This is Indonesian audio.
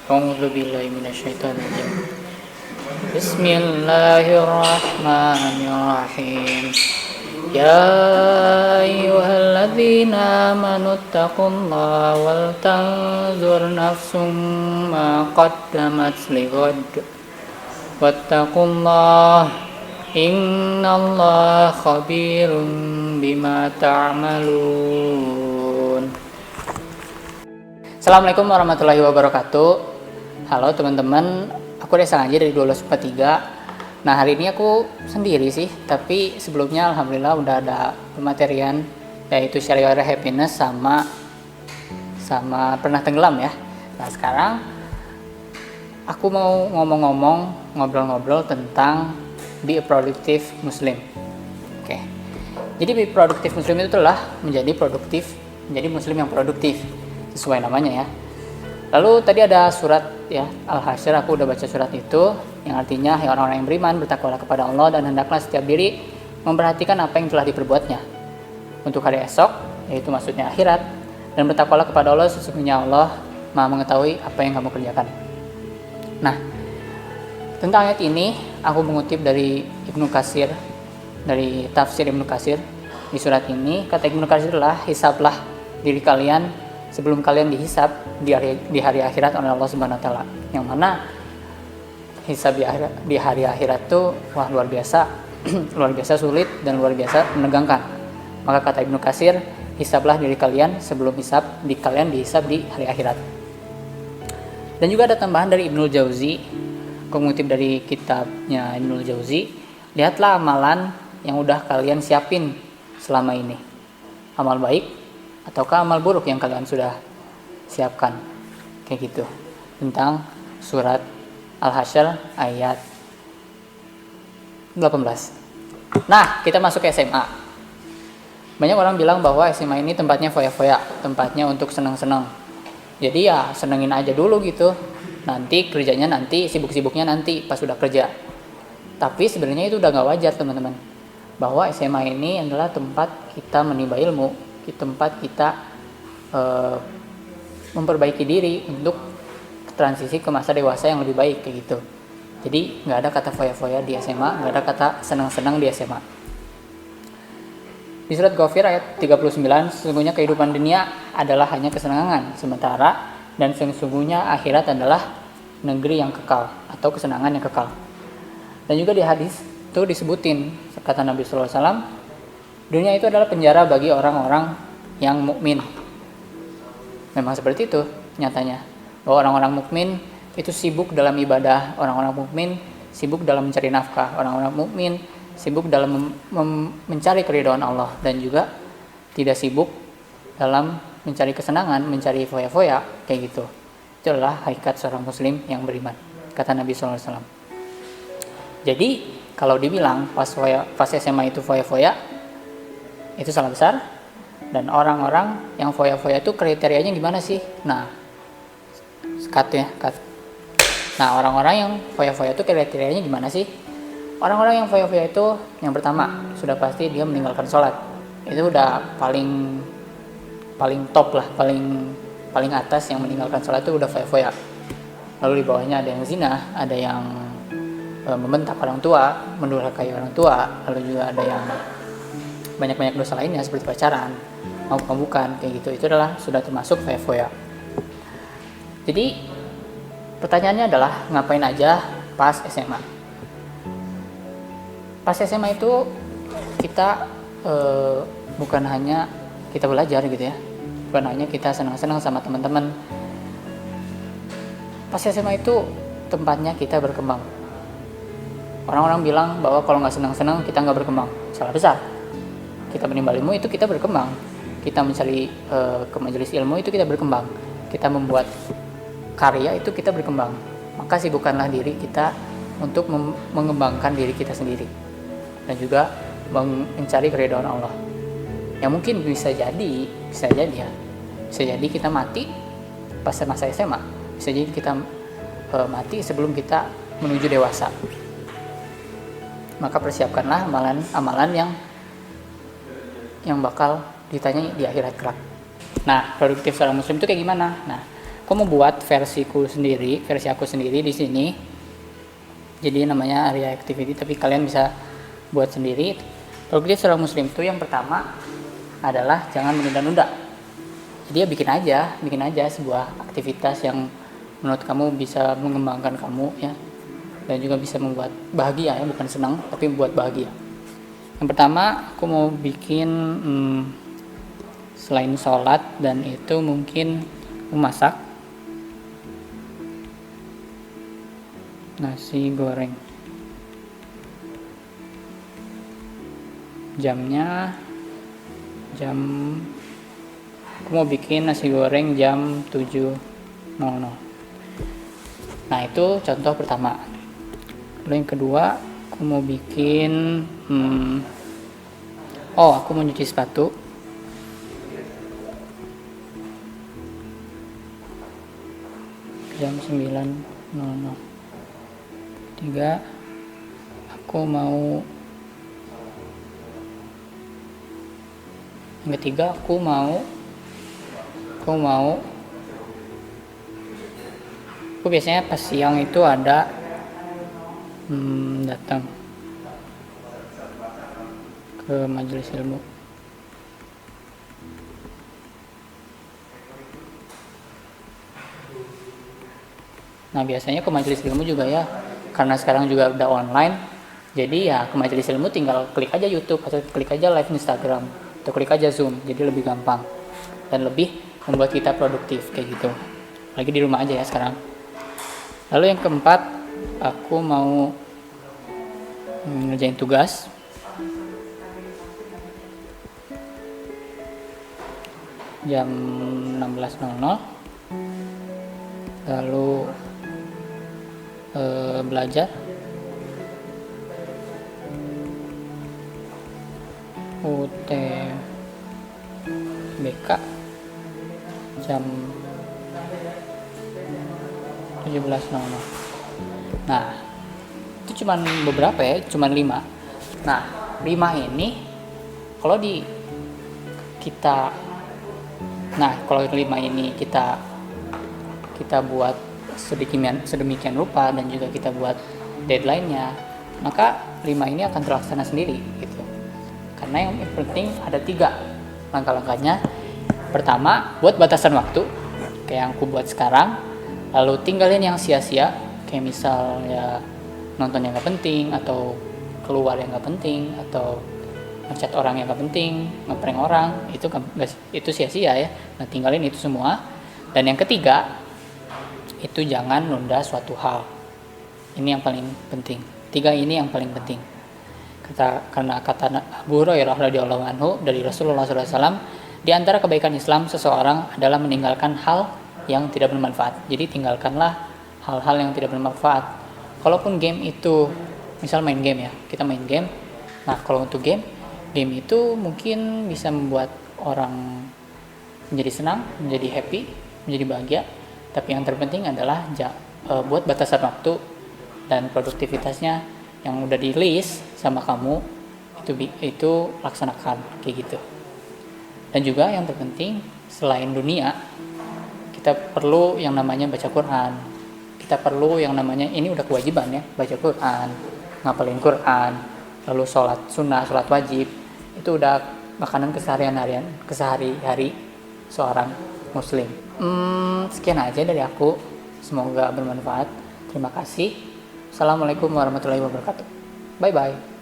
A'udzu billahi minasyaitonir rajim. Bismillahirrahmanirrahim. Ya ayyuhalladzina amanu taqullaha wal tanzur nafsum ma qaddamat lighad. Wattaqullaha innallaha khabirum bima ta'malun. Assalamualaikum warahmatullahi wabarakatuh. Halo teman-teman, aku Desa Ngaji dari 1243. Nah, hari ini aku sendiri sih, tapi sebelumnya alhamdulillah udah ada pematerian, yaitu Syariah Happiness sama Pernah Tenggelam ya. Nah, sekarang aku mau ngobrol-ngobrol tentang Be a Productive Muslim. Oke. Jadi Be a Productive Muslim itu adalah menjadi muslim yang produktif sesuai namanya ya. Lalu tadi ada surat ya, Al-Hasyr, aku udah baca surat itu yang artinya ya orang-orang yang beriman bertakwalah kepada Allah dan hendaklah setiap diri memperhatikan apa yang telah diperbuatnya untuk hari esok, yaitu maksudnya akhirat, dan bertakwalah kepada Allah, sesungguhnya Allah Maha mengetahui apa yang kamu kerjakan. Nah, tentang ayat ini aku mengutip dari Ibnu Katsir, dari tafsir Ibnu Katsir. Di surat ini kata Ibnu Katsir adalah, hisablah diri kalian sebelum kalian dihisab di hari akhirat oleh Allah Subhanahu wa taala. Yang mana hisab di hari akhirat itu wah luar biasa luar biasa sulit dan luar biasa menegangkan. Maka kata Ibnu Katsir, hisablah diri kalian sebelum kalian dihisab di hari akhirat. Dan juga ada tambahan dari Ibnul Jauzi, aku mengutip dari kitabnya Ibnul Jauzi, lihatlah amalan yang udah kalian siapin selama ini, amal baik ataukah amal buruk yang kalian sudah siapkan, kayak gitu, tentang surat Al-Hasyr ayat 18. Nah, kita masuk ke SMA. Banyak orang bilang bahwa SMA ini tempatnya foya-foya, tempatnya untuk senang-senang. Jadi ya senengin aja dulu gitu, nanti kerjanya nanti, sibuk-sibuknya nanti pas sudah kerja. Tapi sebenarnya itu udah gak wajar teman-teman, bahwa SMA ini adalah tempat kita menimba ilmu, tempat kita memperbaiki diri untuk transisi ke masa dewasa yang lebih baik, kayak gitu. Jadi nggak ada kata foya-foya di SMA, nggak ada kata senang-senang di SMA. Di surat Ghafir ayat 39, sesungguhnya kehidupan dunia adalah hanya kesenangan sementara, dan sesungguhnya akhirat adalah negeri yang kekal atau kesenangan yang kekal. Dan juga di hadis itu disebutin, kata Nabi SAW, dunia itu adalah penjara bagi orang-orang yang mukmin. Memang seperti itu nyatanya, bahwa orang-orang mukmin itu sibuk dalam ibadah, orang-orang mukmin sibuk dalam mencari nafkah, orang-orang mukmin sibuk dalam mencari keridhaan Allah, dan juga tidak sibuk dalam mencari kesenangan, mencari foya-foya, kayak gitu. Itu adalah hakikat seorang muslim yang beriman, kata Nabi SAW. Jadi kalau dibilang pas SMA itu foya-foya, itu salah besar. Dan orang-orang yang foya-foya itu kriterianya gimana sih? Nah, Nah, orang-orang yang foya-foya itu kriterianya gimana sih? Orang-orang yang foya-foya itu yang pertama, sudah pasti dia meninggalkan sholat. Itu udah paling top lah, paling atas yang meninggalkan sholat itu udah foya-foya. Lalu di bawahnya ada yang zina, ada yang membentak orang tua, mendurhakai orang tua, lalu juga ada yang banyak dosa lainnya seperti pacaran, mabuk-mabukan, kayak gitu. Itu adalah sudah termasuk foya-foya. Jadi pertanyaannya adalah ngapain aja pas SMA? Pas SMA itu kita bukan hanya kita belajar gitu ya, bukan hanya kita senang-senang sama teman-teman. Pas SMA itu tempatnya kita berkembang. Orang-orang bilang bahwa kalau nggak senang-senang kita nggak berkembang. Salah besar. Kita menimba ilmu itu kita berkembang, kita mencari ke majelis ilmu itu kita berkembang, kita membuat karya itu kita berkembang. Maka sibukkanlah diri kita untuk mengembangkan diri kita sendiri, dan juga mencari keridhaan Allah. Yang mungkin bisa jadi kita mati pas masa SMA, bisa jadi kita mati sebelum kita menuju dewasa. Maka persiapkanlah amalan yang bakal ditanya di akhirat kelak. Nah, produktif seorang muslim itu kayak gimana? Nah, aku mau buat versi aku sendiri di sini. Jadi namanya area activity, tapi kalian bisa buat sendiri. Produktif seorang muslim itu yang pertama adalah jangan menunda-nunda. Jadi ya bikin aja sebuah aktivitas yang menurut kamu bisa mengembangkan kamu ya, dan juga bisa membuat bahagia ya, bukan senang tapi membuat bahagia. Yang pertama aku mau bikin selain sholat dan itu mungkin memasak nasi goreng. Aku mau bikin nasi goreng jam 7.00. Nah itu contoh pertama. Lalu yang kedua aku mau bikin aku mau nyuci sepatu. Jam 9.00. Tiga, yang ketiga aku biasanya pas siang itu ada datang ke majelis ilmu. Nah biasanya ke majelis ilmu juga ya, karena sekarang juga udah online, jadi ya ke majelis ilmu tinggal klik aja YouTube atau klik aja live Instagram atau klik aja Zoom, jadi lebih gampang dan lebih membuat kita produktif kayak gitu. Lagi di rumah aja ya sekarang. Lalu yang keempat, aku mau ngerjain tugas. Jam 16.00. Lalu belajar UTBK jam 17.00. Nah itu cuman beberapa ya, cuman 5. Nah 5 ini kalau kalau 5 ini kita buat sedemikian rupa dan juga kita buat deadline-nya, maka 5 ini akan terlaksana sendiri gitu. Karena yang penting ada 3 langkah-langkahnya. Pertama, buat batasan waktu kayak yang aku buat sekarang. Lalu tinggalin yang sia-sia, kayak misal ya nonton yang gak penting, atau keluar yang gak penting, atau ngechat orang yang gak penting, ngeprank orang, itu sia-sia ya. Nah tinggalin itu semua. Dan yang ketiga, itu jangan nunda suatu hal. Ini yang paling penting. 3 ini yang paling penting. Karena kata Abu Hurairah radhiyallahu anhu dari Rasulullah SAW, di antara kebaikan Islam seseorang adalah meninggalkan hal yang tidak bermanfaat. Jadi tinggalkanlah hal-hal yang tidak bermanfaat. Kalaupun game itu, misal main game ya, kita main game. Nah kalau untuk game itu mungkin bisa membuat orang menjadi senang, menjadi happy, menjadi bahagia. Tapi yang terpenting adalah buat batasan waktu dan produktivitasnya yang udah di list sama kamu itu laksanakan kayak gitu. Dan juga yang terpenting selain dunia, kita perlu yang namanya baca Quran. Kita perlu yang namanya, ini udah kewajiban ya, baca Quran, ngapalin Quran, lalu sholat sunnah, sholat wajib. Itu udah makanan kesehari-hari seorang muslim. Sekian aja dari aku. Semoga bermanfaat. Terima kasih. Assalamualaikum warahmatullahi wabarakatuh. Bye bye.